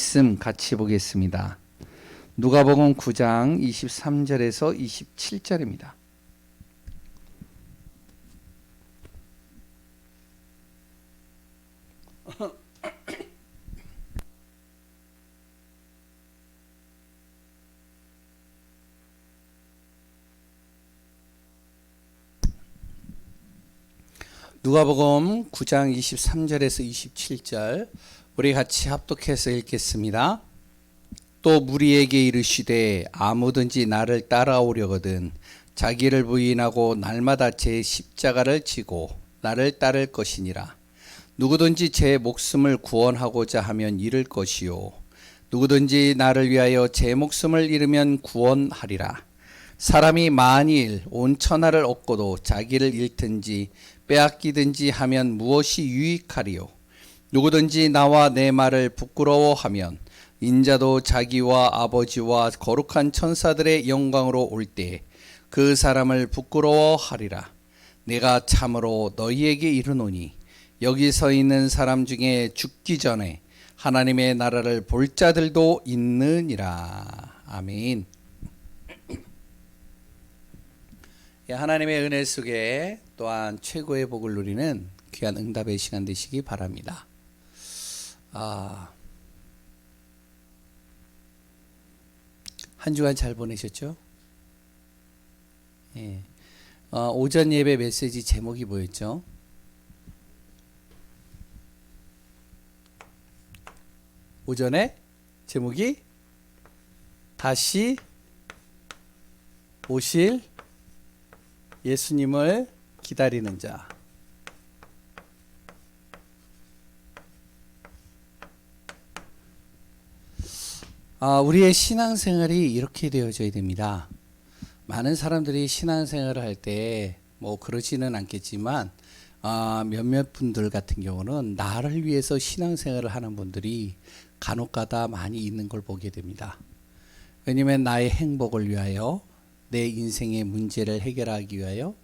말씀 같이 보겠습니다. 누가복음 9장 23절에서 27절입니다. 누가복음 9장 23절에서 27절 우리 같이 합독해서 읽겠습니다. 또 무리에게 이르시되 아무든지 나를 따라오려거든 자기를 부인하고 날마다 제 십자가를 지고 나를 따를 것이니라. 누구든지 제 목숨을 구원하고자 하면 잃을 것이요 누구든지 나를 위하여 제 목숨을 잃으면 구원하리라. 사람이 만일 온 천하를 얻고도 자기를 잃든지 빼앗기든지 하면 무엇이 유익하리요? 누구든지 나와 내 말을 부끄러워하면 인자도 자기와 아버지와 거룩한 천사들의 영광으로 올 때 그 사람을 부끄러워하리라. 내가 참으로 너희에게 이르노니 여기 서 있는 사람 중에 죽기 전에 하나님의 나라를 볼 자들도 있느니라. 아멘. 하나님의 은혜 속에 또한 최고의 복을 누리는 귀한 응답의 시간 되시기 바랍니다. 한 주간 잘 보내셨죠? 예. 오전 예배 메시지 제목이 뭐였죠? 오전에 제목이 다시 오실 예수님을 기다리는 자. 우리의 신앙생활이 이렇게 되어져야 됩니다. 많은 사람들이 신앙생활을 할 때 뭐 그러지는 않겠지만 몇몇 분들 같은 경우는 나를 위해서 신앙생활을 하는 분들이 간혹가다 많이 있는 걸 보게 됩니다. 왜냐하면 나의 행복을 위하여 내 인생의 문제를 해결하기 위하여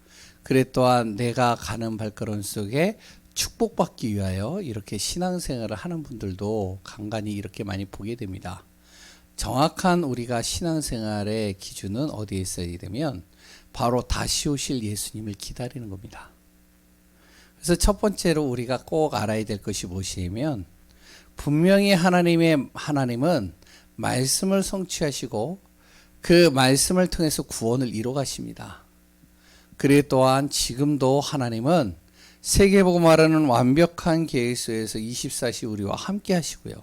그래 또한 내가 가는 발걸음 속에 축복받기 위하여 이렇게 신앙생활을 하는 분들도 간간히 이렇게 많이 보게 됩니다. 정확한 우리가 신앙생활의 기준은 어디에 있어야 되면 바로 다시 오실 예수님을 기다리는 겁니다. 그래서 첫 번째로 우리가 꼭 알아야 될 것이 무엇이냐면 분명히 하나님은 말씀을 성취하시고 그 말씀을 통해서 구원을 이뤄 가십니다. 그래 또한 지금도 하나님은 세계복음화라는 완벽한 계획 속에서 24시 우리와 함께 하시고요.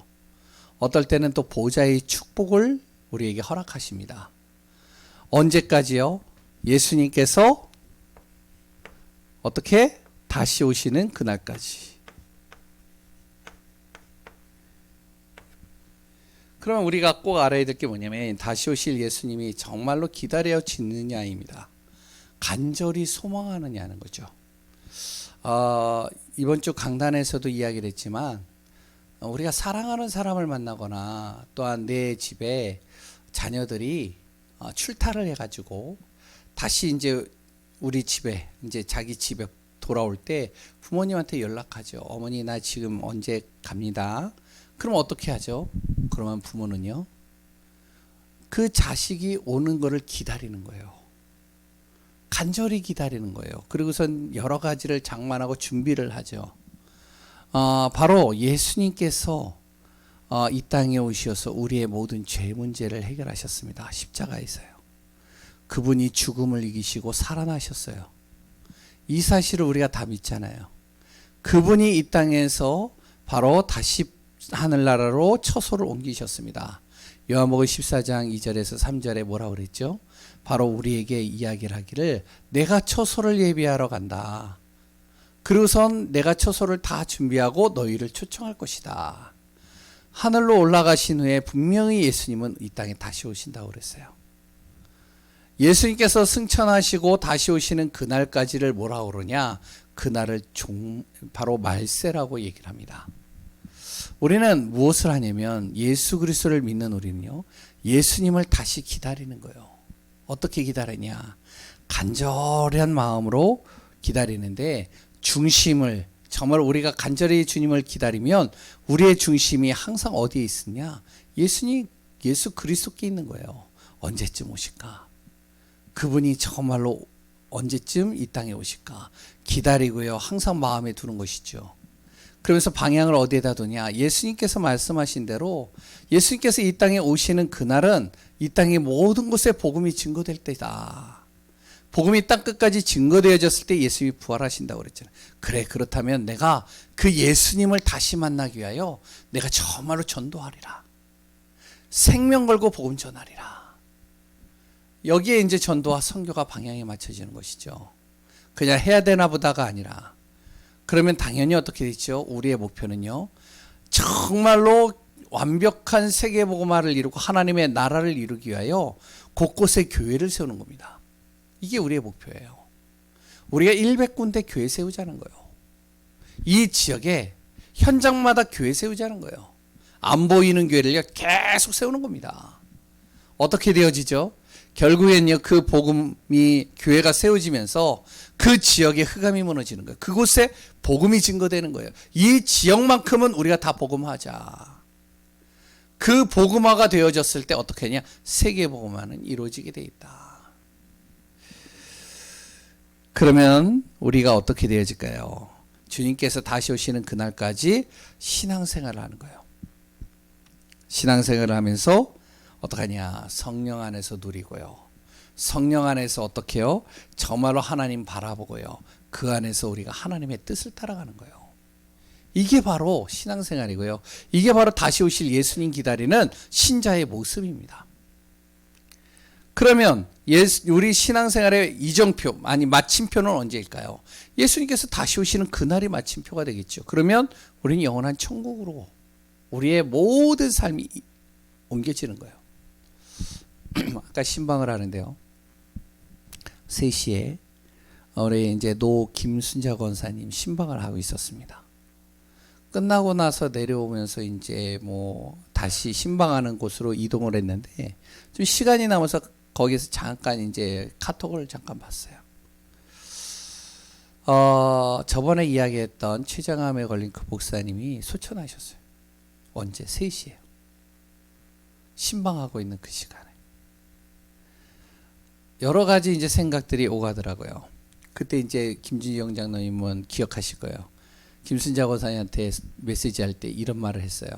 어떨 때는 또 보좌의 축복을 우리에게 허락하십니다. 언제까지요? 예수님께서 어떻게 다시 오시는 그날까지. 그러면 우리가 꼭 알아야 될 게 뭐냐면 다시 오실 예수님이 정말로 기다려지느냐입니다. 간절히 소망하느냐는 거죠. 이번 주 강단에서도 이야기를 했지만 우리가 사랑하는 사람을 만나거나 또한 내 집에 자녀들이 출타를 해가지고 다시 이제 우리 집에 이제 자기 집에 돌아올 때 부모님한테 연락하죠. 어머니 나 지금 언제 갑니다. 그럼 어떻게 하죠? 그러면 부모는요 그 자식이 오는 거를 기다리는 거예요. 간절히 기다리는 거예요. 그리고선 여러 가지를 장만하고 준비를 하죠. 바로 예수님께서 이 땅에 오셔서 우리의 모든 죄 문제를 해결하셨습니다. 십자가에서요. 그분이 죽음을 이기시고 살아나셨어요. 이 사실을 우리가 다 믿잖아요. 그분이 이 땅에서 바로 다시 하늘나라로 처소를 옮기셨습니다. 요한복음 14장 2절에서 3절에 뭐라고 그랬죠? 바로 우리에게 이야기를 하기를 내가 처소를 예비하러 간다. 그리고선 내가 처소를 다 준비하고 너희를 초청할 것이다. 하늘로 올라가신 후에 분명히 예수님은 이 땅에 다시 오신다고 그랬어요. 예수님께서 승천하시고 다시 오시는 그날까지를 뭐라고 그러냐? 그날을 바로 말세라고 얘기를 합니다. 우리는 무엇을 하냐면 예수 그리스도를 믿는 우리는요 예수님을 다시 기다리는 거예요. 어떻게 기다리냐? 간절한 마음으로 기다리는데 중심을 정말 우리가 간절히 주님을 기다리면 우리의 중심이 항상 어디에 있느냐? 예수 그리스도께 있는 거예요. 언제쯤 오실까? 그분이 정말로 언제쯤 이 땅에 오실까? 기다리고요. 항상 마음에 두는 것이죠. 그러면서 방향을 어디에다 두냐? 예수님께서 말씀하신 대로 예수님께서 이 땅에 오시는 그날은 이 땅의 모든 곳에 복음이 증거될 때다. 복음이 땅 끝까지 증거되어졌을 때 예수님이 부활하신다고 그랬잖아요. 그래, 그렇다면 내가 그 예수님을 다시 만나기 위하여 내가 정말로 전도하리라. 생명 걸고 복음 전하리라. 여기에 이제 전도와 선교가 방향이 맞춰지는 것이죠. 그냥 해야 되나 보다가 아니라, 그러면 당연히 어떻게 되죠? 우리의 목표는요, 정말로 완벽한 세계복음화를 이루고 하나님의 나라를 이루기 위하여 곳곳에 교회를 세우는 겁니다. 이게 우리의 목표예요. 우리가 100군데 교회 세우자는 거예요. 이 지역에 현장마다 교회 세우자는 거예요. 안 보이는 교회를 계속 세우는 겁니다. 어떻게 되어지죠? 결국엔요, 그 복음이 교회가 세워지면서 그 지역에 흑암이 무너지는 거예요. 그곳에 복음이 증거되는 거예요. 이 지역만큼은 우리가 다 복음화하자. 그 복음화가 되어졌을 때 어떻게 하냐? 세계 복음화는 이루어지게 돼 있다. 그러면 우리가 어떻게 되어질까요? 주님께서 다시 오시는 그날까지 신앙생활을 하는 거예요. 신앙생활을 하면서 어떡하냐? 성령 안에서 누리고요. 성령 안에서 어떻게 해요? 정말로 하나님 바라보고요. 그 안에서 우리가 하나님의 뜻을 따라가는 거예요. 이게 바로 신앙생활이고요. 이게 바로 다시 오실 예수님 기다리는 신자의 모습입니다. 그러면 우리 신앙생활의 이정표, 아니 마침표는 언제일까요? 예수님께서 다시 오시는 그날이 마침표가 되겠죠. 그러면 우리는 영원한 천국으로 우리의 모든 삶이 옮겨지는 거예요. 아까 신방을 하는데요, 3시에 우리 이제 노 김순자 권사님 신방을 하고 있었습니다. 끝나고 나서 내려오면서 이제 뭐 다시 신방하는 곳으로 이동을 했는데, 좀 시간이 남아서 거기서 잠깐 이제 카톡을 잠깐 봤어요. 저번에 이야기했던 췌장암에 걸린 그 목사님이 소천하셨어요. 언제? 3시에요. 신방하고 있는 그 시간에. 여러 가지 이제 생각들이 오가더라고요. 그때 이제 김준희 영장로님은 기억하실 거예요. 김순자 권사님한테 메시지 할 때 이런 말을 했어요.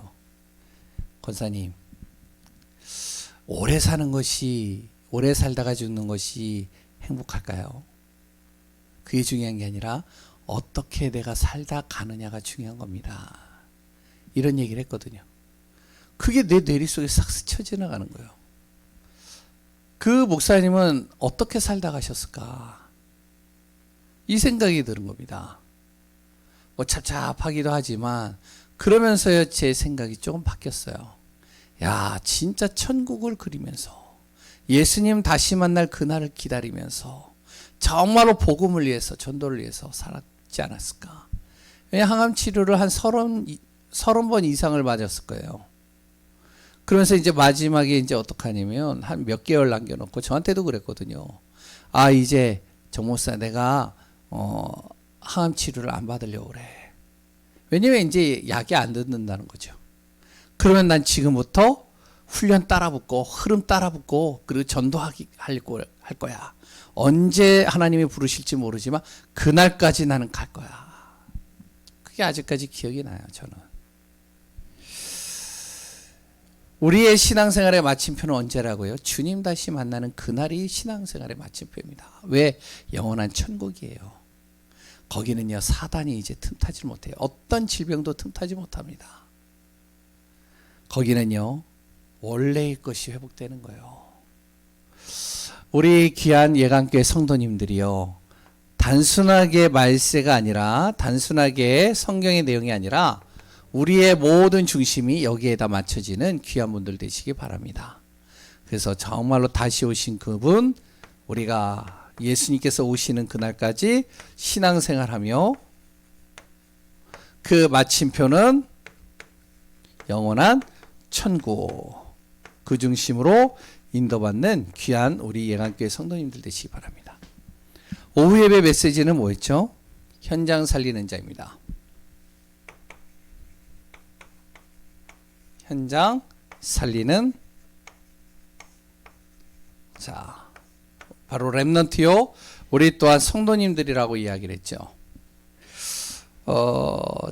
권사님, 오래 살다가 죽는 것이 행복할까요? 그게 중요한 게 아니라 어떻게 내가 살다 가느냐가 중요한 겁니다. 이런 얘기를 했거든요. 그게 내 뇌리 속에 싹 스쳐 지나가는 거예요. 그 목사님은 어떻게 살다 가셨을까? 이 생각이 드는 겁니다. 뭐 찹찹하기도 하지만 그러면서요, 제 생각이 조금 바뀌었어요. 야, 진짜 천국을 그리면서 예수님 다시 만날 그날을 기다리면서 정말로 복음을 위해서, 전도를 위해서 살았지 않았을까? 왜냐, 항암 치료를 한 30번 이상을 맞았을 거예요. 그러면서 이제 마지막에 이제 어떡하냐면 한 몇 개월 남겨놓고 저한테도 그랬거든요. 아, 이제 정 목사 내가 항암 치료를 안 받으려고 그래. 왜냐면 이제 약이 안 듣는다는 거죠. 그러면 난 지금부터 훈련 따라붙고 흐름 따라붙고 그리고 할 거야. 언제 하나님이 부르실지 모르지만 그날까지 나는 갈 거야. 그게 아직까지 기억이 나요, 저는. 우리의 신앙생활의 마침표는 언제라고요? 주님 다시 만나는 그날이 신앙생활의 마침표입니다. 왜? 영원한 천국이에요. 거기는요, 사단이 이제 틈타지 못해요. 어떤 질병도 틈타지 못합니다. 거기는요, 원래의 것이 회복되는 거예요. 우리 귀한 예강교회 성도님들이요, 단순하게 말세가 아니라, 단순하게 성경의 내용이 아니라 우리의 모든 중심이 여기에다 맞춰지는 귀한 분들 되시기 바랍니다. 그래서 정말로 다시 오신 그분, 우리가 예수님께서 오시는 그날까지 신앙생활하며 그 마침표는 영원한 천국, 그 중심으로 인도받는 귀한 우리 예강교회 성도님들 되시기 바랍니다. 오후 예배 메시지는 뭐였죠? 현장 살리는 자입니다. 현장 살리는 자 바로 렘넌트요. 우리 또한 성도님들이라고 이야기를 했죠.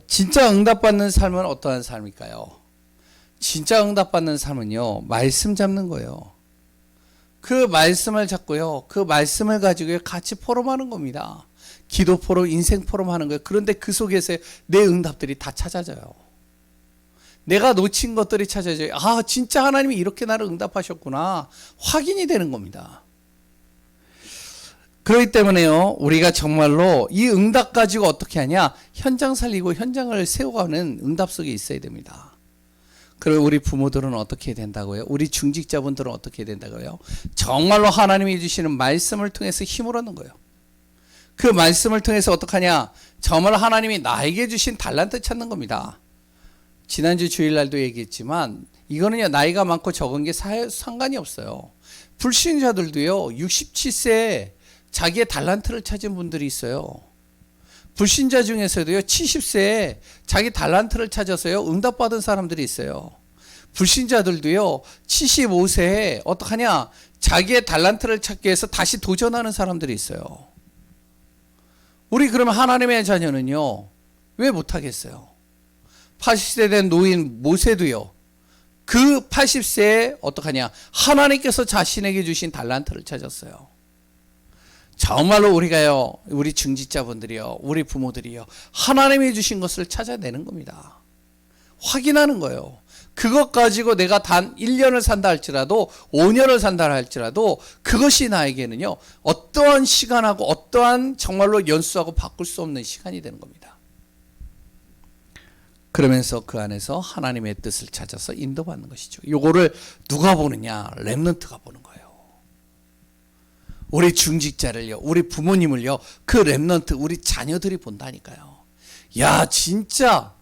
진짜 응답받는 삶은 어떠한 삶일까요? 진짜 응답받는 삶은요, 말씀 잡는 거예요. 그 말씀을 잡고요, 그 말씀을 가지고 같이 포럼하는 겁니다. 기도 포럼, 인생 포럼 하는 거예요. 그런데 그 속에서 내 응답들이 다 찾아져요. 내가 놓친 것들이 찾아져요. 아, 진짜 하나님이 이렇게 나를 응답하셨구나. 확인이 되는 겁니다. 그렇기 때문에요, 우리가 정말로 이 응답 가지고 어떻게 하냐? 현장 살리고 현장을 세워가는 응답 속에 있어야 됩니다. 그리고 우리 부모들은 어떻게 된다고요? 우리 중직자분들은 어떻게 된다고요? 정말로 하나님이 주시는 말씀을 통해서 힘을 얻는 거예요. 그 말씀을 통해서 어떻게 하냐? 정말 하나님이 나에게 주신 달란트 찾는 겁니다. 지난주 주일날도 얘기했지만 이거는요, 나이가 많고 적은 게 상관이 없어요. 불신자들도요, 67세에 자기의 달란트를 찾은 분들이 있어요. 불신자 중에서도요, 70세에 자기 달란트를 찾아서요, 응답받은 사람들이 있어요. 불신자들도요, 75세에 어떡하냐? 자기의 달란트를 찾기 위해서 다시 도전하는 사람들이 있어요. 우리 그러면 하나님의 자녀는요, 왜 못하겠어요? 80세 된 노인 모세도요, 그 80세에 어떡하냐? 하나님께서 자신에게 주신 달란트를 찾았어요. 정말로 우리가요, 우리 중직자분들이요, 우리 부모들이요, 하나님이 주신 것을 찾아내는 겁니다. 확인하는 거예요. 그것 가지고 내가 단 1년을 산다 할지라도 5년을 산다 할지라도 그것이 나에게는요, 어떠한 시간하고 어떠한 정말로 연수하고 바꿀 수 없는 시간이 되는 겁니다. 그러면서 그 안에서 하나님의 뜻을 찾아서 인도받는 것이죠. 요거를 누가 보느냐? 렘넌트가 보는 거예요. 우리 중직자를요, 우리 부모님을요, 그 렘넌트, 우리 자녀들이 본다니까요. 야, 진짜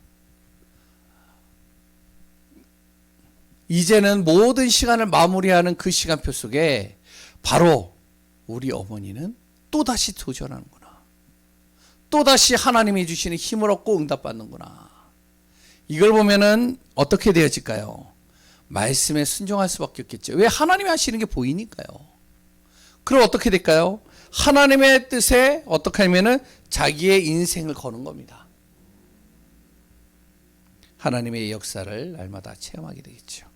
이제는 모든 시간을 마무리하는 그 시간표 속에 바로 우리 어머니는 또다시 도전하는구나. 또다시 하나님이 주시는 힘을 얻고 응답받는구나. 이걸 보면은 어떻게 되어질까요? 말씀에 순종할 수밖에 없겠죠. 왜? 하나님이 하시는 게 보이니까요. 그럼 어떻게 될까요? 하나님의 뜻에 어떻게 하면은 자기의 인생을 거는 겁니다. 하나님의 역사를 날마다 체험하게 되겠죠.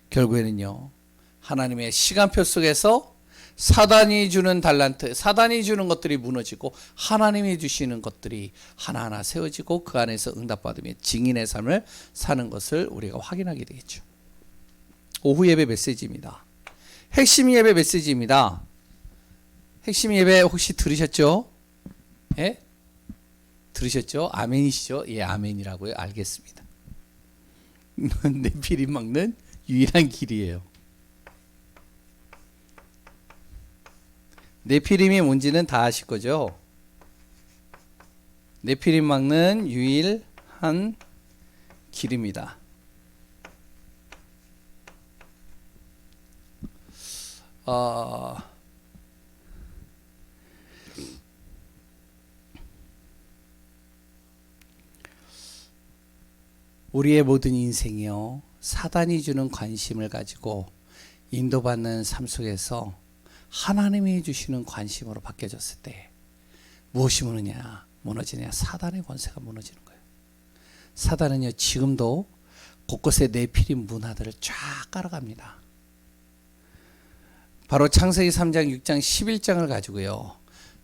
결국에는요, 하나님의 시간표 속에서 사단이 주는 달란트, 사단이 주는 것들이 무너지고 하나님이 주시는 것들이 하나하나 세워지고 그 안에서 응답받으며 증인의 삶을 사는 것을 우리가 확인하게 되겠죠. 오후 예배 메시지입니다. 핵심 예배 메시지입니다. 핵심 예배 혹시 들으셨죠? 예? 들으셨죠? 아멘이시죠? 예, 아멘이라고요. 알겠습니다. 네피림 막는 유일한 길이에요. 네피림이 뭔지는 다 아실 거죠? 네피림 막는 유일한 길입니다. 우리의 모든 인생이요, 사단이 주는 관심을 가지고 인도받는 삶 속에서 하나님이 주시는 관심으로 바뀌어졌을 때 무엇이 무너지냐? 사단의 권세가 무너지는 거예요. 사단은요, 지금도 곳곳에 네피림 문화들을 쫙 깔아갑니다. 바로 창세기 3장, 6장, 11장을 가지고요,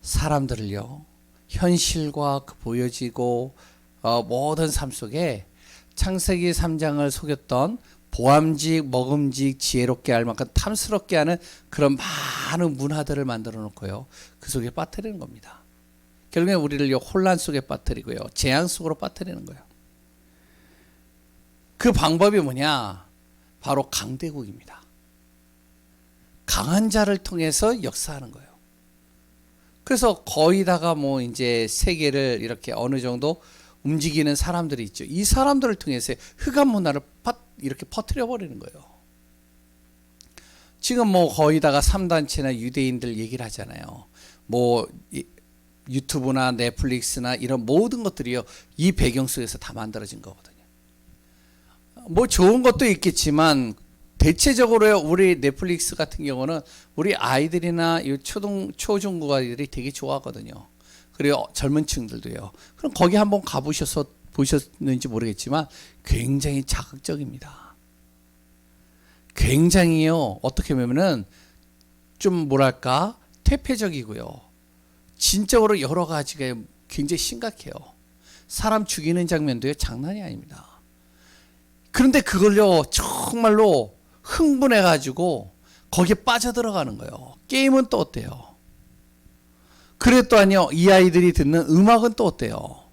사람들을요, 현실과 그 보여지고 모든 삶 속에 창세기 3장을 속였던 보암직, 먹음직, 지혜롭게 할 만큼 탐스럽게 하는 그런 많은 문화들을 만들어 놓고요, 그 속에 빠뜨리는 겁니다. 결국에 우리를 혼란 속에 빠뜨리고요, 재앙 속으로 빠뜨리는 거예요. 그 방법이 뭐냐? 바로 강대국입니다. 강한 자를 통해서 역사하는 거예요. 그래서 거의다가 뭐 이제 세계를 이렇게 어느 정도 움직이는 사람들이 있죠. 이 사람들을 통해서 흑암 문화를 이렇게 퍼뜨려 버리는 거예요. 지금 뭐 거의다가 3단체나 유대인들 얘기를 하잖아요. 뭐 유튜브나 넷플릭스나 이런 모든 것들이요, 이 배경 속에서 다 만들어진 거거든요. 뭐 좋은 것도 있겠지만 대체적으로 우리 넷플릭스 같은 경우는 우리 아이들이나 이 초중고 아이들이 되게 좋아하거든요. 그리고 젊은 층들도요. 그럼 거기 한번 가보셔서 보셨는지 모르겠지만 굉장히 자극적입니다. 굉장히요. 어떻게 보면은 좀 뭐랄까 퇴폐적이고요. 진짜로 여러 가지가 굉장히 심각해요. 사람 죽이는 장면도요. 장난이 아닙니다. 그런데 그걸요. 정말로 흥분해가지고 거기에 빠져들어가는 거예요. 게임은 또 어때요? 그랬더니요. 이 아이들이 듣는 음악은 또 어때요?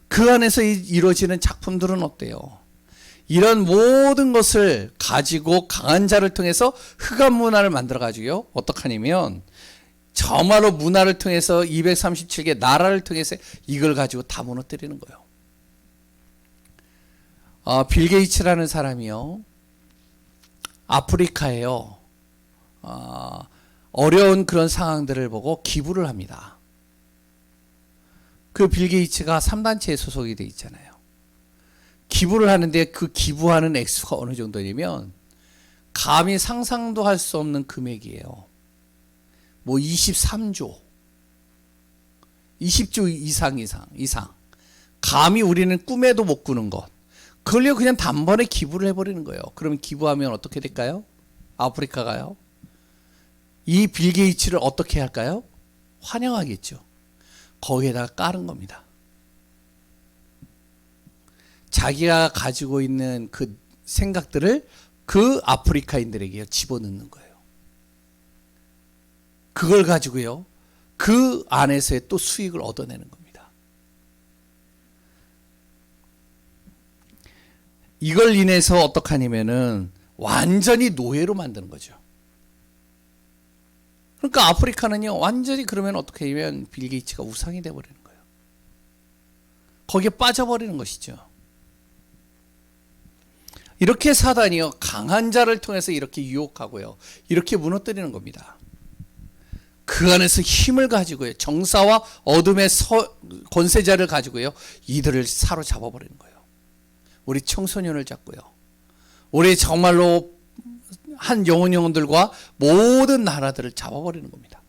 그 안에서 이루어지는 작품들은 어때요? 이런 모든 것을 가지고 강한 자를 통해서 흑암 문화를 만들어 가지고요. 어떡하냐면 정말로 문화를 통해서 237개 나라를 통해서 이걸 가지고 다 무너뜨리는 거예요. 빌 게이츠라는 사람이요. 아프리카에요. 어려운 그런 상황들을 보고 기부를 합니다. 그 빌 게이츠가 3단체에 소속이 돼 있잖아요. 기부를 하는데 그 기부하는 액수가 어느 정도냐면 감히 상상도 할 수 없는 금액이에요. 뭐 23조 20조 이상 감히 우리는 꿈에도 못 꾸는 것 그걸요 그냥 단번에 기부를 해버리는 거예요. 그러면 기부하면 어떻게 될까요? 아프리카가요 이 빌 게이츠를 어떻게 할까요? 환영하겠죠. 거기에다가 깔은 겁니다. 자기가 가지고 있는 그 생각들을 그 아프리카인들에게 집어넣는 거예요. 그걸 가지고요. 그 안에서의 또 수익을 얻어내는 겁니다. 이걸 인해서 어떡하냐면은 완전히 노예로 만드는 거죠. 그러니까 아프리카는요. 완전히 그러면 어떻게 하면 빌 게이츠가 우상이 돼버리는 거예요. 거기에 빠져버리는 것이죠. 이렇게 사단이요. 강한 자를 통해서 이렇게 유혹하고요. 이렇게 무너뜨리는 겁니다. 그 안에서 힘을 가지고요. 정사와 어둠의 권세자를 가지고요. 이들을 사로잡아 버리는 거예요. 우리 청소년을 잡고요. 우리 정말로 한 영혼들과 모든 나라들을 잡아버리는 겁니다.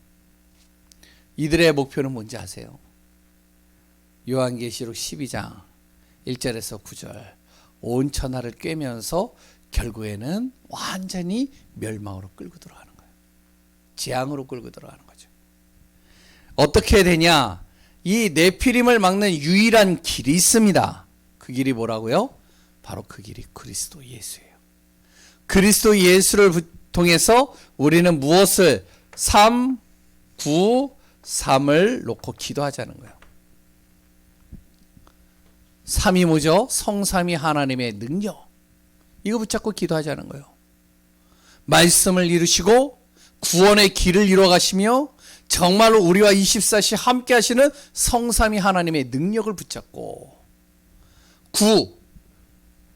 이들의 목표는 뭔지 아세요? 요한계시록 12장 1절에서 9절 온 천하를 꿰면서 결국에는 완전히 멸망으로 끌고 들어가는 거예요. 재앙으로 끌고 들어가는 거죠. 어떻게 되냐? 이 네피림을 막는 유일한 길이 있습니다. 그 길이 뭐라고요? 바로 그 길이 그리스도 예수예요. 그리스도 예수를 통해서 우리는 무엇을 3, 9, 3을 놓고 기도하자는 거예요. 3이 뭐죠? 성삼위 하나님의 능력. 이거 붙잡고 기도하자는 거예요. 말씀을 이루시고 구원의 길을 이루어가시며 정말로 우리와 24시 함께 하시는 성삼위 하나님의 능력을 붙잡고 9.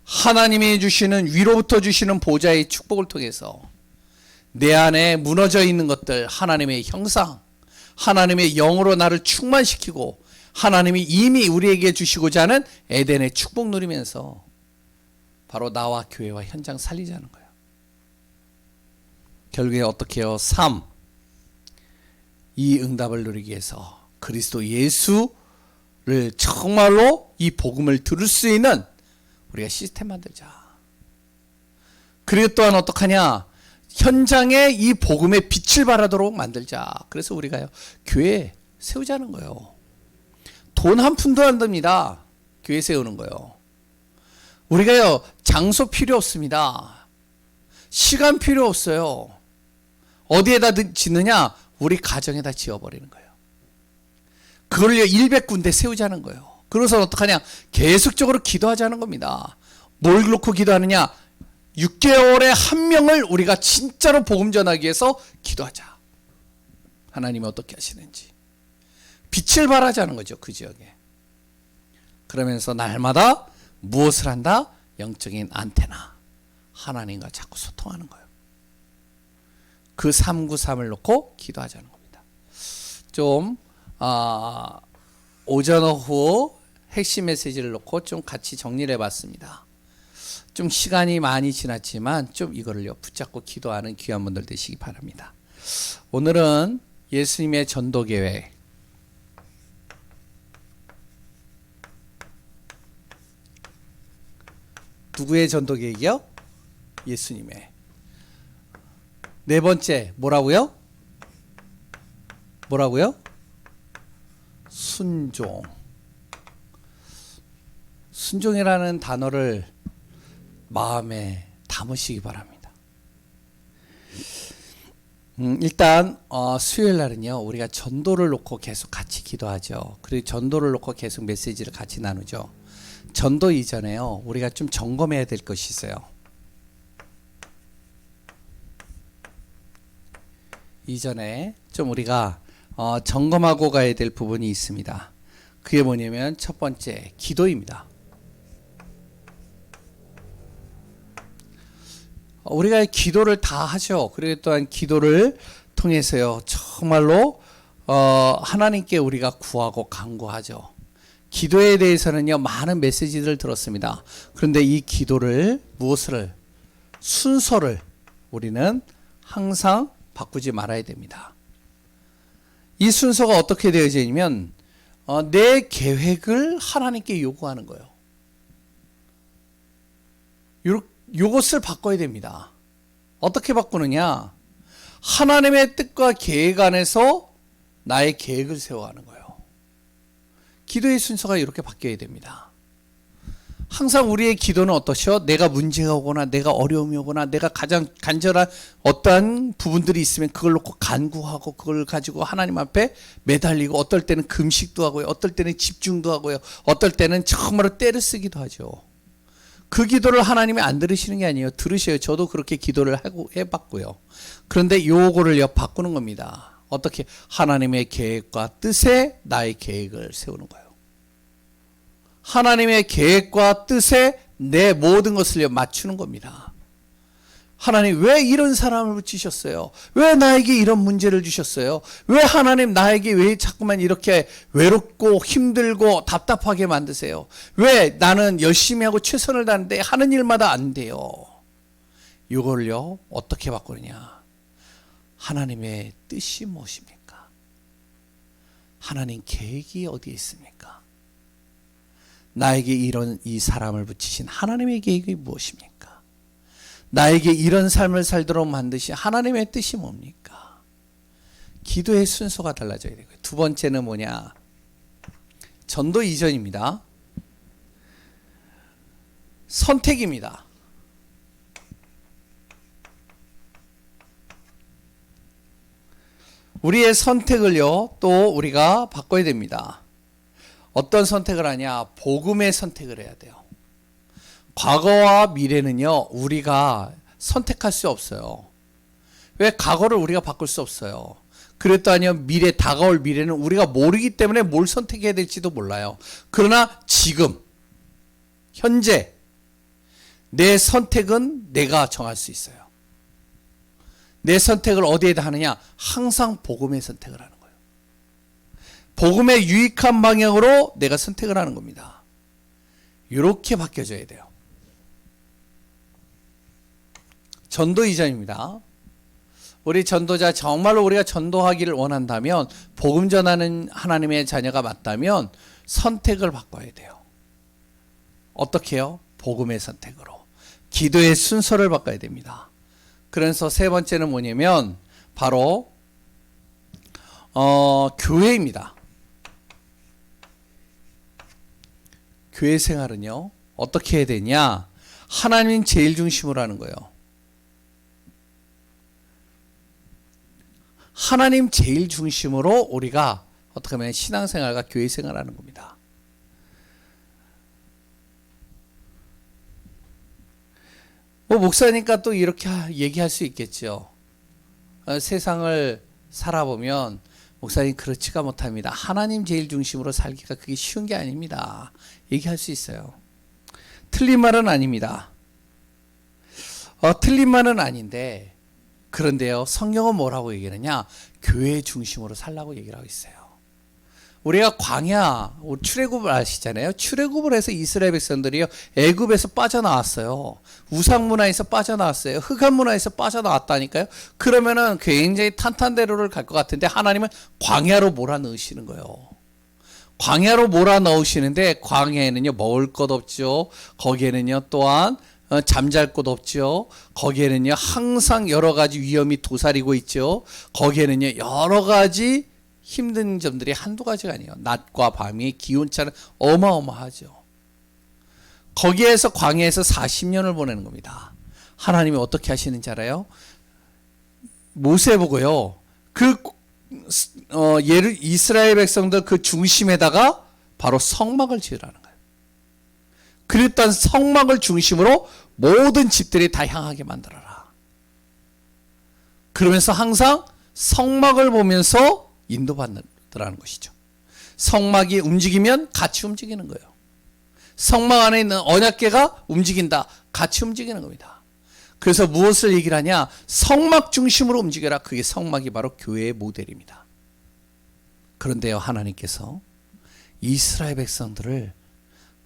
하나님이 주시는 위로부터 주시는 보좌의 축복을 통해서 내 안에 무너져 있는 것들 하나님의 형상 하나님의 영으로 나를 충만시키고 하나님이 이미 우리에게 주시고자 하는 에덴의 축복 누리면서 바로 나와 교회와 현장 살리자는 거예요. 결국에 어떻게 해요? 3. 이 응답을 누리기 위해서 그리스도 예수를 정말로 이 복음을 들을 수 있는 우리가 시스템 만들자. 그리고 또한 어떡하냐? 현장에 이 복음의 빛을 발하도록 만들자. 그래서 우리가요 교회 세우자는 거예요. 돈 한 푼도 안 듭니다. 교회 세우는 거예요. 우리가요 장소 필요 없습니다. 시간 필요 없어요. 어디에다 짓느냐? 우리 가정에다 지어버리는 거예요. 그걸요 100군데 세우자는 거예요. 그래서 어떡하냐? 계속적으로 기도하자는 겁니다. 뭘 놓고 기도하느냐? 6개월에 한 명을 우리가 진짜로 복음 전하기 위해서 기도하자. 하나님이 어떻게 하시는지. 빛을 발하자는 거죠. 그 지역에. 그러면서 날마다 무엇을 한다? 영적인 안테나. 하나님과 자꾸 소통하는 거예요. 그 393을 놓고 기도하자는 겁니다. 좀 오전 오후 핵심 메시지를 놓고 좀 같이 정리를 해봤습니다. 좀 시간이 많이 지났지만 좀 이거를요 붙잡고 기도하는 귀한 분들 되시기 바랍니다. 오늘은 예수님의 전도 계획, 누구의 전도 계획이요? 예수님의. 네 번째 뭐라고요? 뭐라고요? 순종. 순종이라는 단어를 마음에 담으시기 바랍니다. 일단 수요일 날은요 우리가 전도를 놓고 계속 같이 기도하죠. 그리고 전도를 놓고 계속 메시지를 같이 나누죠. 전도 이전에요 우리가 좀 점검해야 될 것이 있어요. 이전에 좀 우리가 점검하고 가야 될 부분이 있습니다. 그게 뭐냐면 첫 번째 기도입니다. 우리가 기도를 다 하죠. 그리고 또한 기도를 통해서요 정말로 하나님께 우리가 구하고 간구하죠. 기도에 대해서는요 많은 메시지를 들었습니다. 그런데 이 기도를 무엇을 순서를 우리는 항상 바꾸지 말아야 됩니다. 이 순서가 어떻게 되어져 있냐면 내 계획을 하나님께 요구하는 거예요. 요것을 바꿔야 됩니다. 어떻게 바꾸느냐? 하나님의 뜻과 계획 안에서 나의 계획을 세워가는 거예요. 기도의 순서가 이렇게 바뀌어야 됩니다. 항상 우리의 기도는 어떠시오? 내가 문제가 오거나 내가 어려움이 오거나 내가 가장 간절한 어떠한 부분들이 있으면 그걸 놓고 간구하고 그걸 가지고 하나님 앞에 매달리고 어떨 때는 금식도 하고요. 어떨 때는 집중도 하고요. 어떨 때는 정말로 때를 쓰기도 하죠. 그 기도를 하나님이 안 들으시는 게 아니에요. 들으셔요. 저도 그렇게 기도를 해봤고요. 그런데 요거를 바꾸는 겁니다. 어떻게? 하나님의 계획과 뜻에 나의 계획을 세우는 거예요. 하나님의 계획과 뜻에 내 모든 것을 맞추는 겁니다. 하나님 왜 이런 사람을 붙이셨어요? 왜 나에게 이런 문제를 주셨어요? 왜 하나님 나에게 왜 자꾸만 이렇게 외롭고 힘들고 답답하게 만드세요? 왜 나는 열심히 하고 최선을 다하는데 하는 일마다 안 돼요? 이걸요 어떻게 바꾸느냐? 하나님의 뜻이 무엇입니까? 하나님 계획이 어디에 있습니까? 나에게 이 사람을 붙이신 하나님의 계획이 무엇입니까? 나에게 이런 삶을 살도록 만드신 하나님의 뜻이 뭡니까? 기도의 순서가 달라져야 되고요. 두 번째는 뭐냐? 전도 이전입니다. 선택입니다. 우리의 선택을요 또 우리가 바꿔야 됩니다. 어떤 선택을 하냐? 복음의 선택을 해야 돼요. 과거와 미래는요 우리가 선택할 수 없어요. 왜? 과거를 우리가 바꿀 수 없어요. 그랬더니요 다가올 미래는 우리가 모르기 때문에 뭘 선택해야 될지도 몰라요. 그러나 지금 현재 내 선택은 내가 정할 수 있어요. 내 선택을 어디에다 하느냐? 항상 복음의 선택을 하는 거예요. 복음의 유익한 방향으로 내가 선택을 하는 겁니다. 이렇게 바뀌어져야 돼요. 전도 이전입니다. 우리 전도자 정말로 우리가 전도하기를 원한다면 복음 전하는 하나님의 자녀가 맞다면 선택을 바꿔야 돼요. 어떻게 해요? 복음의 선택으로. 기도의 순서를 바꿔야 됩니다. 그래서 세 번째는 뭐냐면 바로 교회입니다. 교회 생활은요 어떻게 해야 되냐? 하나님 제일 중심으로 하는 거예요. 하나님 제일 중심으로 우리가 어떻게 하면 신앙생활과 교회생활하는 겁니다. 목사니까 또 이렇게 얘기할 수 있겠죠. 세상을 살아보면 목사님 그렇지가 못합니다. 하나님 제일 중심으로 살기가 그게 쉬운 게 아닙니다. 얘기할 수 있어요. 틀린 말은 아닙니다. 틀린 말은 아닌데 그런데요 성경은 뭐라고 얘기하느냐? 교회 중심으로 살라고 얘기를 하고 있어요. 우리가 광야, 출애굽을 아시잖아요. 출애굽을 해서 이스라엘 백성들이요 애굽에서 빠져나왔어요. 우상 문화에서 빠져나왔어요. 흑암 문화에서 빠져나왔다니까요. 그러면은 굉장히 탄탄대로를 갈 것 같은데 하나님은 광야로 몰아넣으시는 거예요. 광야로 몰아넣으시는데 광야에는요 먹을 것 없죠. 거기에는요 또한 잠잘 곳 없죠. 거기에는요 항상 여러 가지 위험이 도사리고 있죠. 거기에는요 여러 가지 힘든 점들이 한두 가지가 아니에요. 낮과 밤의 기온차는 어마어마하죠. 거기에서 광야에서 40년을 보내는 겁니다. 하나님이 어떻게 하시는지 알아요? 모세 보고요. 이스라엘 백성들 그 중심에다가 바로 성막을 지으라는 거예요. 그랬던 성막을 중심으로 모든 집들이 다 향하게 만들어라. 그러면서 항상 성막을 보면서 인도받는다는 것이죠. 성막이 움직이면 같이 움직이는 거예요. 성막 안에 있는 언약궤가 움직인다. 같이 움직이는 겁니다. 그래서 무엇을 얘기를 하냐? 성막 중심으로 움직여라. 그게 성막이 바로 교회의 모델입니다. 그런데요, 하나님께서 이스라엘 백성들을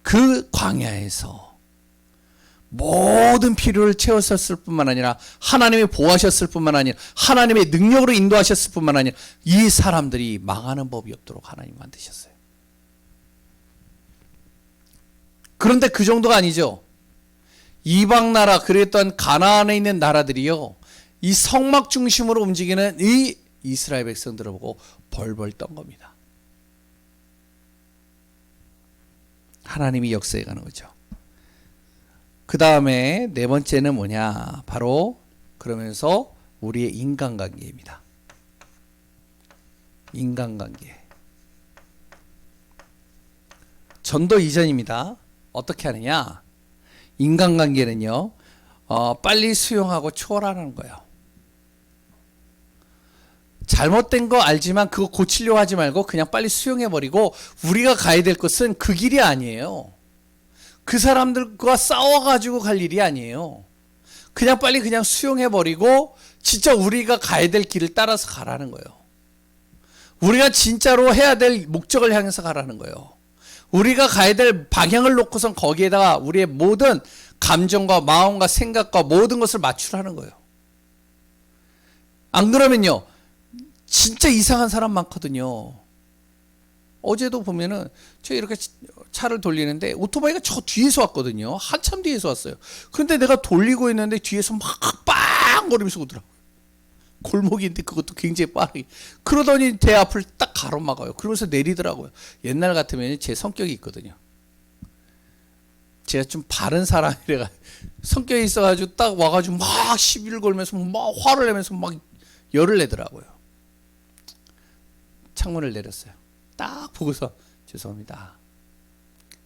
그 광야에서 모든 필요를 채웠을 뿐만 아니라 하나님이 보호하셨을 뿐만 아니라 하나님의 능력으로 인도하셨을 뿐만 아니라 이 사람들이 망하는 법이 없도록 하나님 만드셨어요. 그런데 그 정도가 아니죠. 이방 나라, 그랬던 가나안에 있는 나라들이요 이 성막 중심으로 움직이는 이 이스라엘 백성들을 보고 벌벌 떤 겁니다. 하나님이 역사해 가는 거죠. 그 다음에 네 번째는 뭐냐? 바로 그러면서 우리의 인간관계입니다. 인간관계. 전도 이전입니다. 어떻게 하느냐? 인간관계는요, 빨리 수용하고 초월하는 거예요. 잘못된 거 알지만 그거 고치려고 하지 말고 그냥 빨리 수용해버리고 우리가 가야 될 것은 그 길이 아니에요. 그 사람들과 싸워가지고 갈 일이 아니에요. 그냥 빨리 그냥 수용해버리고 진짜 우리가 가야 될 길을 따라서 가라는 거예요. 우리가 진짜로 해야 될 목적을 향해서 가라는 거예요. 우리가 가야 될 방향을 놓고선 거기에다가 우리의 모든 감정과 마음과 생각과 모든 것을 맞추라는 거예요. 안 그러면요 진짜 이상한 사람 많거든요. 어제도 보면은 제가 이렇게 차를 돌리는데 오토바이가 저 뒤에서 왔거든요. 한참 뒤에서 왔어요. 그런데 내가 돌리고 있는데 뒤에서 막 빵 거리면서 오더라고요. 골목인데 그것도 굉장히 빠르게. 그러더니 제 앞을 딱 가로막아요. 그러면서 내리더라고요. 옛날 같으면 제 성격이 있거든요. 제가 좀 바른 사람이라 성격이 있어가지고 딱 와가지고 막 시비를 걸면서 막 화를 내면서 막 열을 내더라고요. 창문을 내렸어요. 딱 보고서 죄송합니다.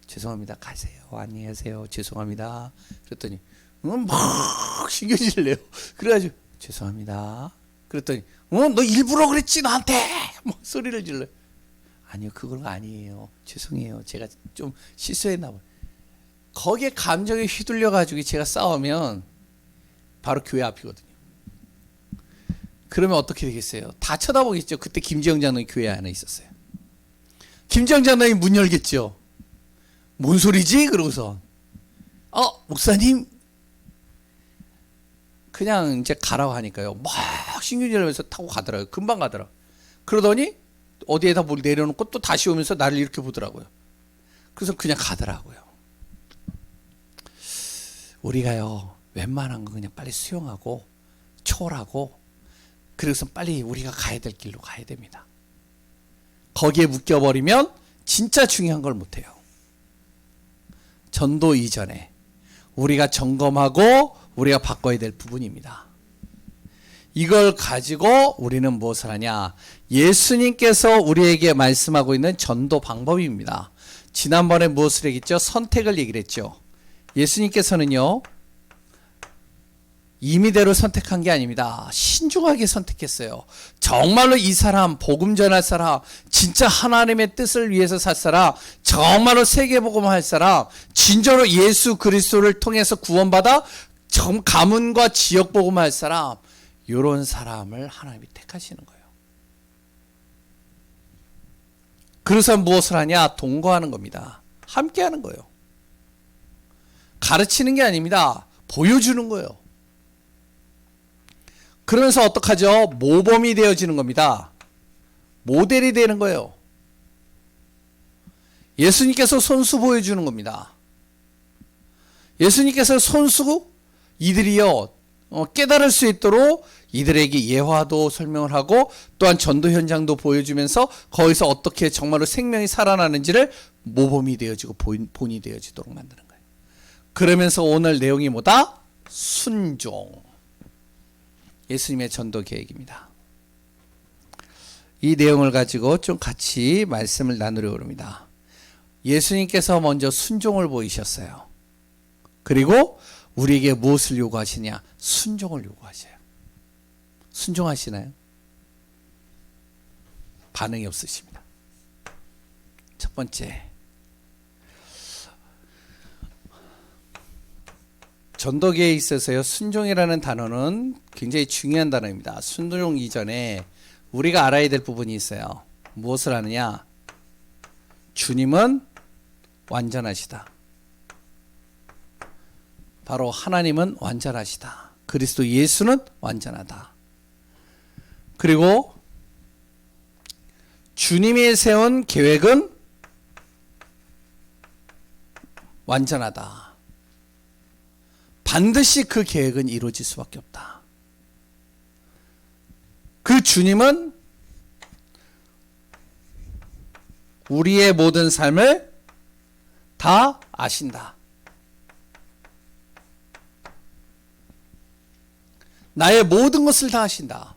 죄송합니다. 가세요. 안녕히 계세요. 죄송합니다. 그랬더니 막 신경질을 내요. 그래가지고 죄송합니다. 그랬더니 너 일부러 그랬지 나한테 막 소리를 질러. 아니요 그건 아니에요. 죄송해요. 제가 좀 실수했나 봐요. 거기에 감정에 휘둘려 가지고 제가 싸우면 바로 교회 앞이거든요. 그러면 어떻게 되겠어요? 다 쳐다보겠죠. 그때 김지영 장로님 교회 안에 있었어요. 김지영 장로님 문 열겠죠. 뭔 소리지? 그러고서 목사님 그냥 이제 가라고 하니까요. 막 신경질내면서 타고 가더라고요. 금방 가더라고요. 그러더니 어디에다 뭘 내려놓고 또 다시 오면서 나를 이렇게 보더라고요. 그래서 그냥 가더라고요. 우리가요 웬만한 거 그냥 빨리 수용하고 초월하고 그래서 빨리 우리가 가야 될 길로 가야 됩니다. 거기에 묶여버리면 진짜 중요한 걸 못해요. 전도 이전에 우리가 점검하고 우리가 바꿔야 될 부분입니다. 이걸 가지고 우리는 무엇을 하냐? 예수님께서 우리에게 말씀하고 있는 전도 방법입니다. 지난번에 무엇을 얘기했죠? 선택을 얘기를 했죠. 예수님께서는요 임의대로 선택한 게 아닙니다. 신중하게 선택했어요. 정말로 이 사람, 복음 전할 사람, 진짜 하나님의 뜻을 위해서 살 사람, 정말로 세계복음할 사람, 진짜로 예수 그리스도를 통해서 구원받아 가문과 지역복음할 사람, 이런 사람을 하나님이 택하시는 거예요. 그래서 무엇을 하냐? 동거하는 겁니다. 함께 하는 거예요. 가르치는 게 아닙니다. 보여주는 거예요. 그러면서 어떡하죠? 모범이 되어지는 겁니다. 모델이 되는 거예요. 예수님께서 손수 보여주는 겁니다. 예수님께서 손수 이들이요 깨달을 수 있도록 이들에게 예화도 설명을 하고 또한 전도 현장도 보여주면서 거기서 어떻게 정말로 생명이 살아나는지를 모범이 되어지고 본이 되어지도록 만드는 거예요. 그러면서 오늘 내용이 뭐다? 순종. 예수님의 전도 계획입니다. 이 내용을 가지고 좀 같이 말씀을 나누려고 합니다. 예수님께서 먼저 순종을 보이셨어요. 그리고 우리에게 무엇을 요구하시냐? 순종을 요구하셔요. 순종하시나요? 반응이 없으십니다. 첫 번째, 전도계에 있어서요, 순종이라는 단어는 굉장히 중요한 단어입니다. 순종 이전에 우리가 알아야 될 부분이 있어요. 무엇을 하느냐? 주님은 완전하시다. 바로 하나님은 완전하시다. 그리스도 예수는 완전하다. 그리고 주님이 세운 계획은 완전하다. 반드시 그 계획은 이루어질 수밖에 없다. 그 주님은 우리의 모든 삶을 다 아신다. 나의 모든 것을 다 아신다.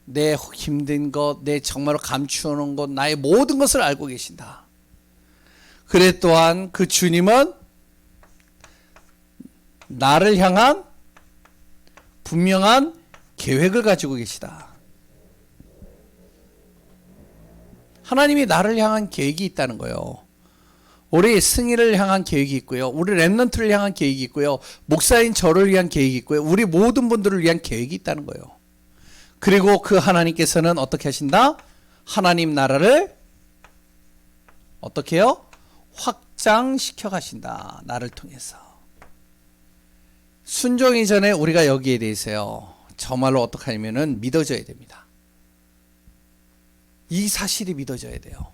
내 힘든 것, 내 정말로 감추어놓은 것, 나의 모든 것을 알고 계신다. 그래 또한 그 주님은 나를 향한 분명한 계획을 가지고 계시다. 하나님이 나를 향한 계획이 있다는 거예요. 우리 승희를 향한 계획이 있고요. 우리 랩런트를 향한 계획이 있고요. 목사인 저를 위한 계획이 있고요. 우리 모든 분들을 위한 계획이 있다는 거예요. 그리고 그 하나님께서는 어떻게 하신다? 하나님 나라를 어떻게 해요? 확장시켜 가신다. 나를 통해서. 순종 이전에 우리가 여기에 대해서요, 정말로 어떻게 하냐면은 믿어져야 됩니다. 이 사실이 믿어져야 돼요.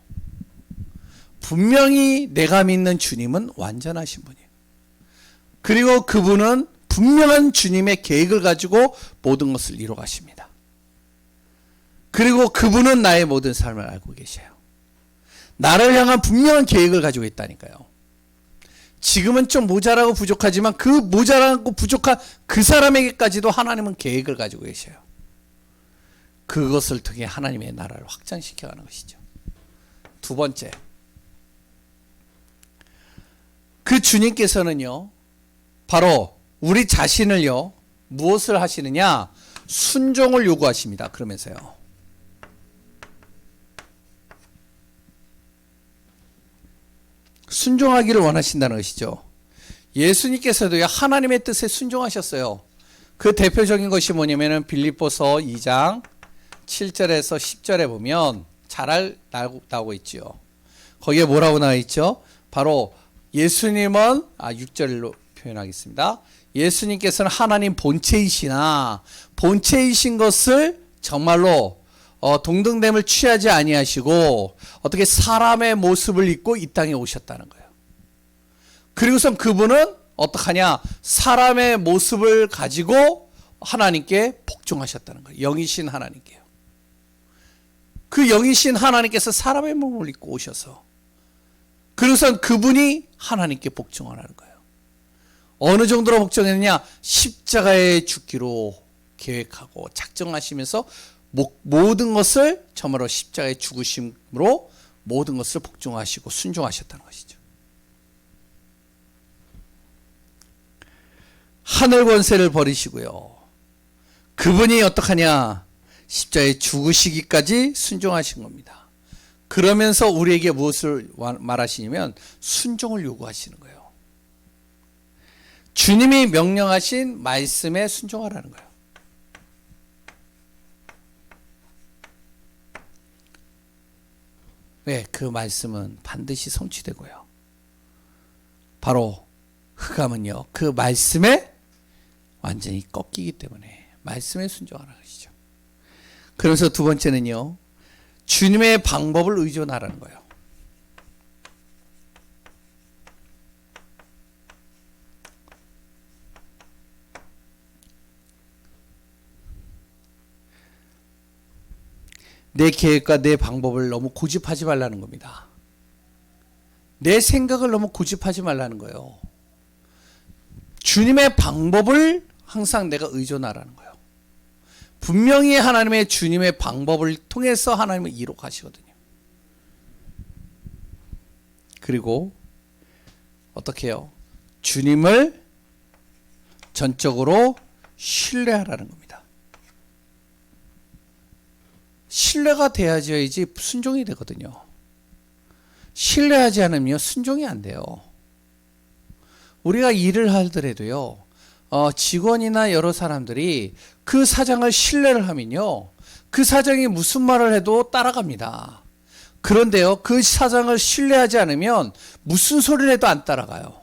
분명히 내가 믿는 주님은 완전하신 분이에요. 그리고 그분은 분명한 주님의 계획을 가지고 모든 것을 이루어 가십니다. 그리고 그분은 나의 모든 삶을 알고 계셔요. 나를 향한 분명한 계획을 가지고 있다니까요. 지금은 좀 모자라고 부족하지만 그 모자라고 부족한 그 사람에게까지도 하나님은 계획을 가지고 계셔요. 그것을 통해 하나님의 나라를 확장시켜가는 것이죠. 두 번째, 그 주님께서는요, 바로 우리 자신을요, 무엇을 하시느냐? 순종을 요구하십니다. 그러면서요, 순종하기를 원하신다는 것이죠. 예수님께서도요, 하나님의 뜻에 순종하셨어요. 그 대표적인 것이 뭐냐면은 빌립보서 2장 7절에서 10절에 보면 잘 나오고 있죠. 거기에 뭐라고 나와 있죠? 바로 예수님은 6절로 표현하겠습니다. 예수님께서는 하나님 본체이시나 본체이신 것을 정말로 동등됨을 취하지 아니하시고 어떻게 사람의 모습을 입고 이 땅에 오셨다는 거예요. 그리고선 그분은 어떡하냐? 사람의 모습을 가지고 하나님께 복종하셨다는 거예요. 영이신 하나님께요. 그 영이신 하나님께서 사람의 몸을 입고 오셔서 그래서 그분이 하나님께 복종하라는 거예요. 어느 정도로 복종했느냐? 십자가에 죽기로 계획하고 작정하시면서 모든 것을 정말로 십자가에 죽으심으로 모든 것을 복종하시고 순종하셨다는 것이죠. 하늘 권세를 버리시고요. 그분이 어떡하냐? 십자가에 죽으시기까지 순종하신 겁니다. 그러면서 우리에게 무엇을 말하시냐면 순종을 요구하시는 거예요. 주님이 명령하신 말씀에 순종하라는 거예요. 왜? 그 말씀은 반드시 성취되고요. 바로 흑암은요, 그 말씀에 완전히 꺾이기 때문에 말씀에 순종하라는 것이죠. 그래서 두 번째는요, 주님의 방법을 의존하라는 거예요. 내 계획과 내 방법을 너무 고집하지 말라는 겁니다. 내 생각을 너무 고집하지 말라는 거예요. 주님의 방법을 항상 내가 의존하라는 거예요. 분명히 하나님의 주님의 방법을 통해서 하나님을 이룩하시거든요. 그리고 어떻게 해요? 주님을 전적으로 신뢰하라는 겁니다. 신뢰가 돼야지 순종이 되거든요. 신뢰하지 않으면 순종이 안 돼요. 우리가 일을 하더라도요, 직원이나 여러 사람들이 그 사장을 신뢰를 하면요, 그 사장이 무슨 말을 해도 따라갑니다. 그런데요, 그 사장을 신뢰하지 않으면 무슨 소리를 해도 안 따라가요.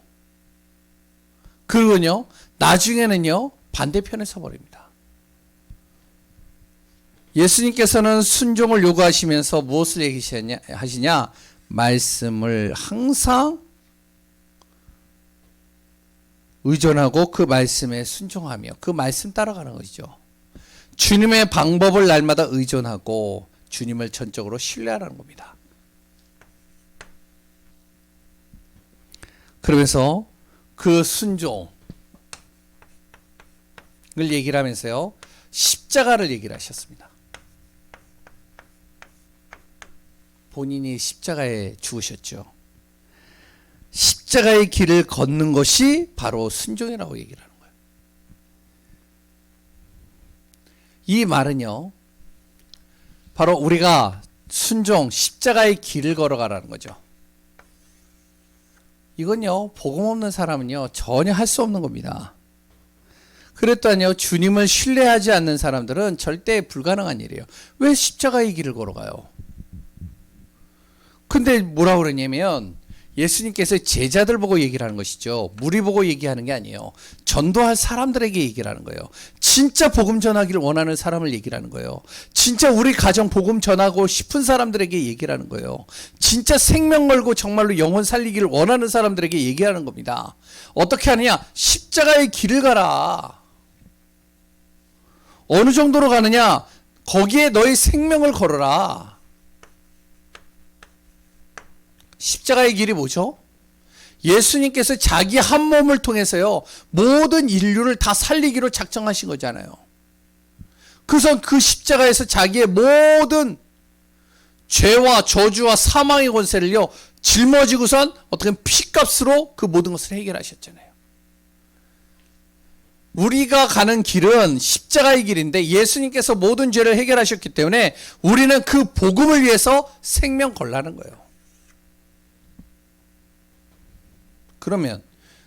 그리고요, 나중에는요, 반대편에 서버립니다. 예수님께서는 순종을 요구하시면서 무엇을 얘기하시냐? 말씀을 항상 의존하고 그 말씀에 순종하며 그 말씀 따라가는 것이죠. 주님의 방법을 날마다 의존하고 주님을 전적으로 신뢰하라는 겁니다. 그러면서 그 순종을 얘기를 하면서요, 십자가를 얘기를 하셨습니다. 본인이 십자가에 죽으셨죠. 십자가의 길을 걷는 것이 바로 순종이라고 얘기를 하는 거예요. 이 말은요, 바로 우리가 순종, 십자가의 길을 걸어가라는 거죠. 이건요, 복음 없는 사람은요, 전혀 할 수 없는 겁니다. 그랬더니요, 주님을 신뢰하지 않는 사람들은 절대 불가능한 일이에요. 왜 십자가의 길을 걸어가요? 근데 뭐라고 그러냐면, 예수님께서 제자들 보고 얘기를 하는 것이죠. 무리 보고 얘기하는 게 아니에요. 전도할 사람들에게 얘기를 하는 거예요. 진짜 복음 전하기를 원하는 사람을 얘기를 하는 거예요. 진짜 우리 가정 복음 전하고 싶은 사람들에게 얘기를 하는 거예요. 진짜 생명 걸고 정말로 영혼 살리기를 원하는 사람들에게 얘기하는 겁니다. 어떻게 하느냐? 십자가의 길을 가라. 어느 정도로 가느냐? 거기에 너의 생명을 걸어라. 십자가의 길이 뭐죠? 예수님께서 자기 한 몸을 통해서요, 모든 인류를 다 살리기로 작정하신 거잖아요. 그래서 그 십자가에서 자기의 모든 죄와 저주와 사망의 권세를요, 짊어지고선 어떻게 피값으로 그 모든 것을 해결하셨잖아요. 우리가 가는 길은 십자가의 길인데 예수님께서 모든 죄를 해결하셨기 때문에 우리는 그 복음을 위해서 생명 걸라는 거예요. 그러면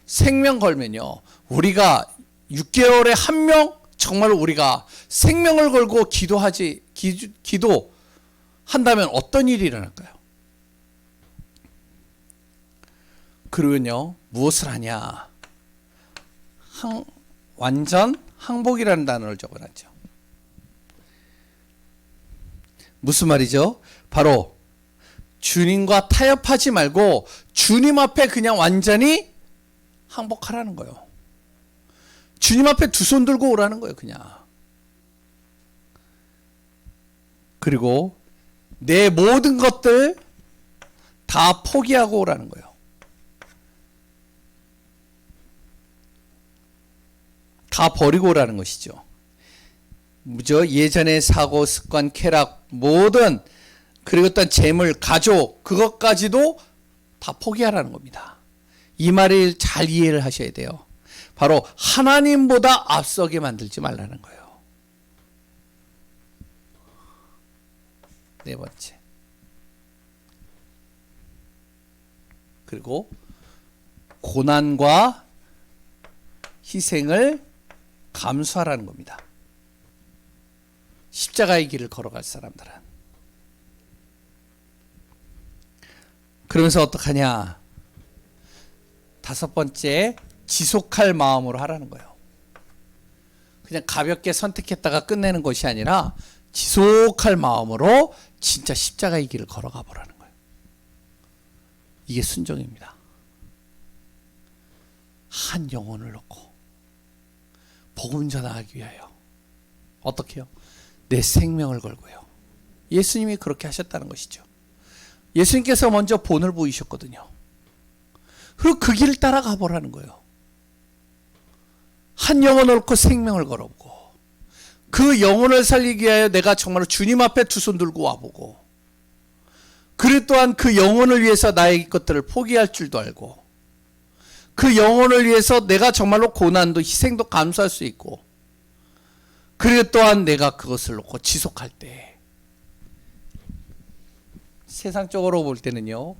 생명 걸면요, 우리가 6개월에 한 명 정말로 우리가 생명을 걸고 기도한다면 어떤 일이 일어날까요? 그리고요, 무엇을 하냐? 완전 항복이라는 단어를 적어놨죠. 무슨 말이죠? 바로 주님과 타협하지 말고 주님 앞에 그냥 완전히 항복하라는 거예요. 주님 앞에 두 손 들고 오라는 거예요, 그냥. 그리고 내 모든 것들 다 포기하고 오라는 거예요. 다 버리고 오라는 것이죠. 예전의 사고, 습관, 쾌락, 모든, 그리고 어떤 재물, 가족, 그것까지도 다 포기하라는 겁니다. 이 말을 잘 이해를 하셔야 돼요. 바로 하나님보다 앞서게 만들지 말라는 거예요. 네 번째. 그리고 고난과 희생을 감수하라는 겁니다. 십자가의 길을 걸어갈 사람들은. 그러면서 어떡하냐? 다섯 번째, 지속할 마음으로 하라는 거예요. 그냥 가볍게 선택했다가 끝내는 것이 아니라 지속할 마음으로 진짜 십자가의 길을 걸어가 보라는 거예요. 이게 순종입니다. 한 영혼을 놓고 복음 전하기 위하여 어떻게 해요? 내 생명을 걸고요. 예수님이 그렇게 하셨다는 것이죠. 예수님께서 먼저 본을 보이셨거든요. 그리고 그 길을 따라가 보라는 거예요. 한 영혼을 놓고 생명을 걸어보고 그 영혼을 살리기 위하여 내가 정말로 주님 앞에 두 손 들고 와보고 그리고 또한 그 영혼을 위해서 나의 것들을 포기할 줄도 알고 그 영혼을 위해서 내가 정말로 고난도 희생도 감수할 수 있고 그리고 또한 내가 그것을 놓고 지속할 때 세상적으로 볼 때는요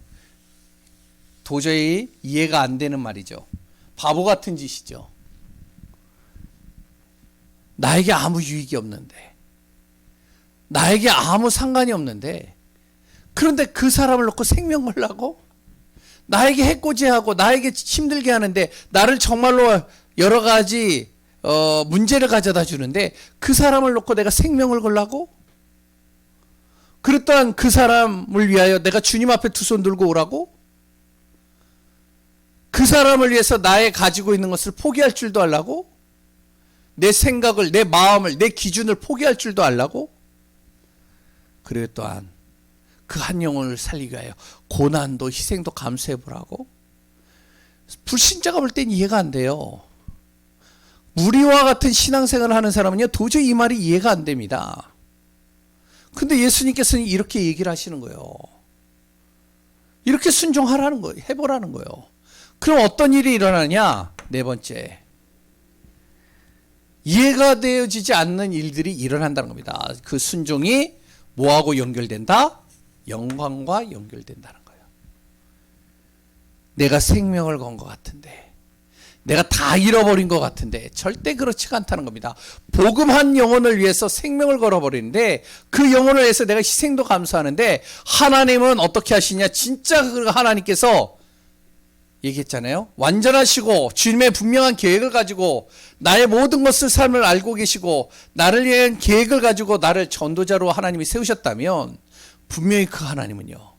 도저히 이해가 안 되는 말이죠. 바보 같은 짓이죠. 나에게 아무 유익이 없는데 나에게 아무 상관이 없는데 그런데 그 사람을 놓고 생명 걸라고 나에게 해코지하고 나에게 힘들게 하는데 나를 정말로 여러 가지 문제를 가져다 주는데 그 사람을 놓고 내가 생명을 걸라고? 그리고 또한 그 사람을 위하여 내가 주님 앞에 두 손 들고 오라고? 그 사람을 위해서 나의 가지고 있는 것을 포기할 줄도 알라고? 내 생각을, 내 마음을, 내 기준을 포기할 줄도 알라고? 그리고 또한 그 한 영혼을 살리기 위하여 고난도 희생도 감수해 보라고? 불신자가 볼 땐 이해가 안 돼요. 우리와 같은 신앙생활을 하는 사람은요 도저히 이 말이 이해가 안 됩니다. 근데 예수님께서는 이렇게 얘기를 하시는 거예요. 이렇게 순종하라는 거예요. 해보라는 거예요. 그럼 어떤 일이 일어나냐? 네 번째, 이해가 되어지지 않는 일들이 일어난다는 겁니다. 그 순종이 뭐하고 연결된다? 영광과 연결된다는 거예요. 내가 생명을 건 것 같은데 내가 다 잃어버린 것 같은데 절대 그렇지가 않다는 겁니다. 복음 한 영혼을 위해서 생명을 걸어버리는데 그 영혼을 위해서 내가 희생도 감수하는데 하나님은 어떻게 하시냐? 진짜 그 하나님께서 얘기했잖아요. 완전하시고 주님의 분명한 계획을 가지고 나의 모든 것을 삶을 알고 계시고 나를 위한 계획을 가지고 나를 전도자로 하나님이 세우셨다면 분명히 그 하나님은요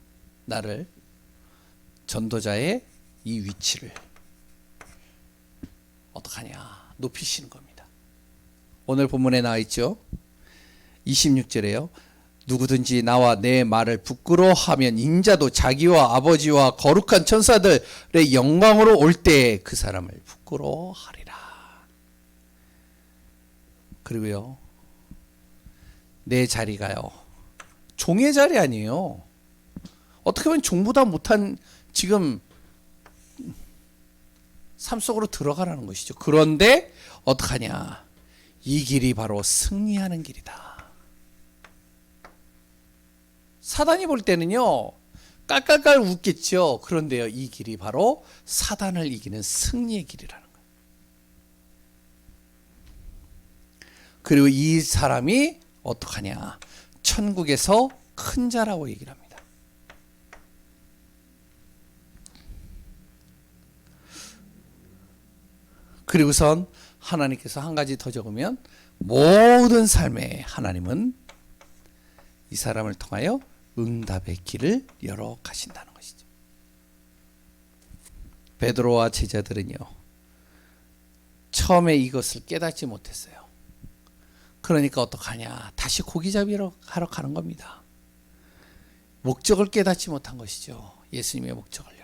나를 전도자의 이 위치를 어떡하냐 높이시는 겁니다. 오늘 본문에 나와 있죠. 26절에요. 누구든지 나와 내 말을 부끄러워하면 인자도 자기와 아버지와 거룩한 천사들의 영광으로 올 때 그 사람을 부끄러워하리라. 그리고요 내 자리가요 종의 자리 아니에요. 어떻게 보면 종보다 못한 지금 삶 속으로 들어가라는 것이죠. 그런데 어떡하냐? 이 길이 바로 승리하는 길이다. 사단이 볼 때는요 깔깔깔 웃겠죠. 그런데요 이 길이 바로 사단을 이기는 승리의 길이라는 거예요. 그리고 이 사람이 어떡하냐? 천국에서 큰 자라고 얘기를 합니다. 그리고선 하나님께서 한 가지 더 적으면 모든 삶에 하나님은 이 사람을 통하여 응답의 길을 열어 가신다는 것이죠. 베드로와 제자들은요 처음에 이것을 깨닫지 못했어요. 그러니까 어떡하냐? 다시 고기잡이로 하러 가는 겁니다. 목적을 깨닫지 못한 것이죠. 예수님의 목적을요.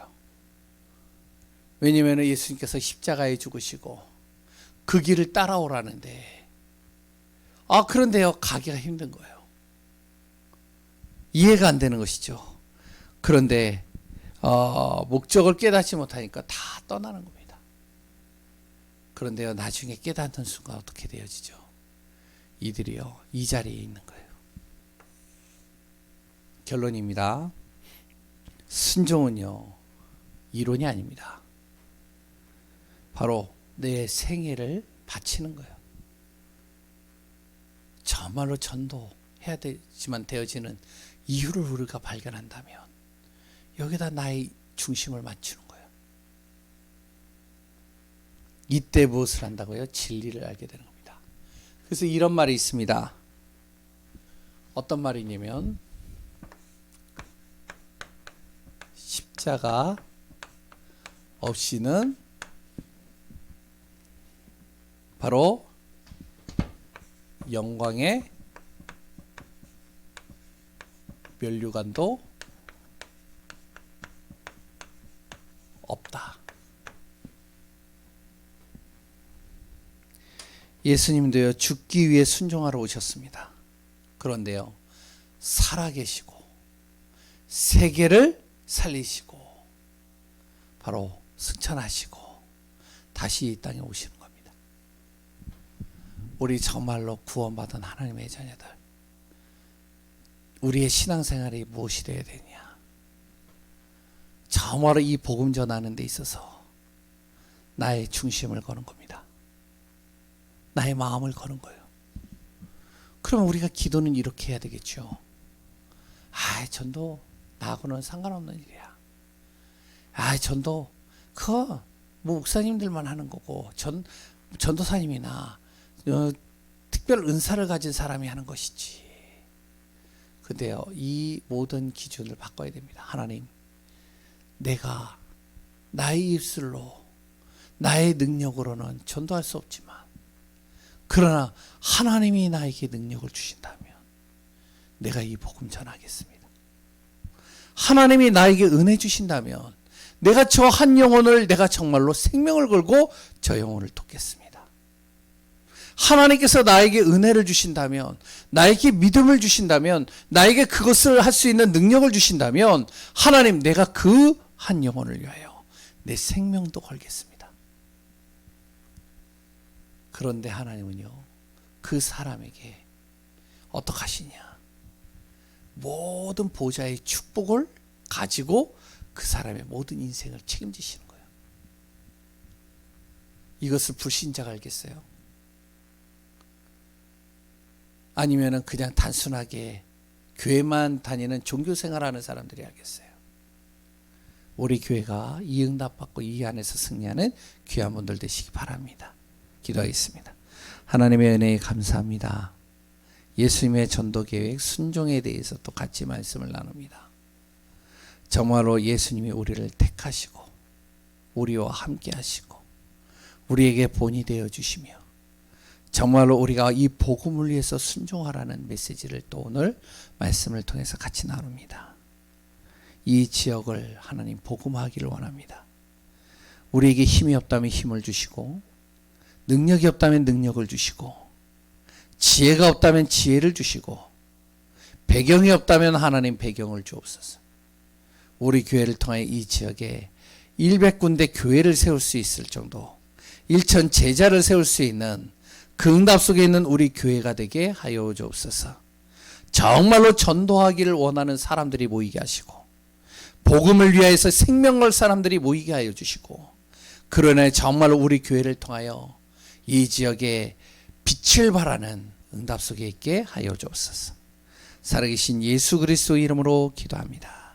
왜냐하면 예수님께서 십자가에 죽으시고 그 길을 따라오라는데 그런데요 가기가 힘든 거예요. 이해가 안 되는 것이죠. 그런데 목적을 깨닫지 못하니까 다 떠나는 겁니다. 그런데요 나중에 깨닫는 순간 어떻게 되어지죠? 이들이요 이 자리에 있는 거예요. 결론입니다. 순종은요 이론이 아닙니다. 바로 내 생애를 바치는 거예요. 정말로 전도해야 되지만 되어지는 이유를 우리가 발견한다면 여기다 나의 중심을 맞추는 거예요. 이때 무엇을 한다고요? 진리를 알게 되는 겁니다. 그래서 이런 말이 있습니다. 어떤 말이냐면 십자가 없이는 바로 영광의 면류관도 없다. 예수님도요, 죽기 위해 순종하러 오셨습니다. 그런데요, 살아계시고 세계를 살리시고 바로 승천하시고 다시 이 땅에 오시는 겁니다. 우리 정말로 구원받은 하나님의 자녀들, 우리의 신앙생활이 무엇이 되어야 되냐? 정말로 이 복음 전하는 데 있어서 나의 중심을 거는 겁니다. 나의 마음을 거는 거예요. 그러면 우리가 기도는 이렇게 해야 되겠죠. 전도 나하고는 상관없는 일이야. 전도 그거 뭐 목사님들만 하는 거고 전도사님이나 특별 은사를 가진 사람이 하는 것이지. 근데요, 이 모든 기준을 바꿔야 됩니다. 하나님, 내가 나의 입술로 나의 능력으로는 전도할 수 없지만, 그러나 하나님이 나에게 능력을 주신다면 내가 이 복음 전하겠습니다. 하나님이 나에게 은혜 주신다면 내가 저 한 영혼을 내가 정말로 생명을 걸고 저 영혼을 돕겠습니다. 하나님께서 나에게 은혜를 주신다면, 나에게 믿음을 주신다면, 나에게 그것을 할 수 있는 능력을 주신다면, 하나님, 내가 그 한 영혼을 위하여 내 생명도 걸겠습니다. 그런데 하나님은요, 그 사람에게 어떻게 하시냐? 모든 보좌의 축복을 가지고 그 사람의 모든 인생을 책임지시는 거예요. 이것을 불신자가 알겠어요? 아니면은 그냥 단순하게 교회만 다니는 종교생활하는 사람들이 알겠어요? 우리 교회가 이 응답받고 이 안에서 승리하는 귀한 분들 되시기 바랍니다. 기도하겠습니다. 하나님의 은혜에 감사합니다. 예수님의 전도계획 순종에 대해서 또 같이 말씀을 나눕니다. 정말로 예수님이 우리를 택하시고 우리와 함께 하시고 우리에게 본이 되어 주시며, 정말로 우리가 이 복음을 위해서 순종하라는 메시지를 또 오늘 말씀을 통해서 같이 나눕니다. 이 지역을 하나님 복음화하기를 원합니다. 우리에게 힘이 없다면 힘을 주시고, 능력이 없다면 능력을 주시고, 지혜가 없다면 지혜를 주시고, 배경이 없다면 하나님 배경을 주옵소서. 우리 교회를 통해 이 지역에 100군데 교회를 세울 수 있을 정도, 1000 제자를 세울 수 있는 그 응답 속에 있는 우리 교회가 되게 하여 주옵소서. 정말로 전도하기를 원하는 사람들이 모이게 하시고, 복음을 위하여서 생명 걸 사람들이 모이게 하여 주시고, 그러나 정말로 우리 교회를 통하여 이 지역에 빛을 발하는 응답 속에 있게 하여 주옵소서. 살아계신 예수 그리스도 이름으로 기도합니다.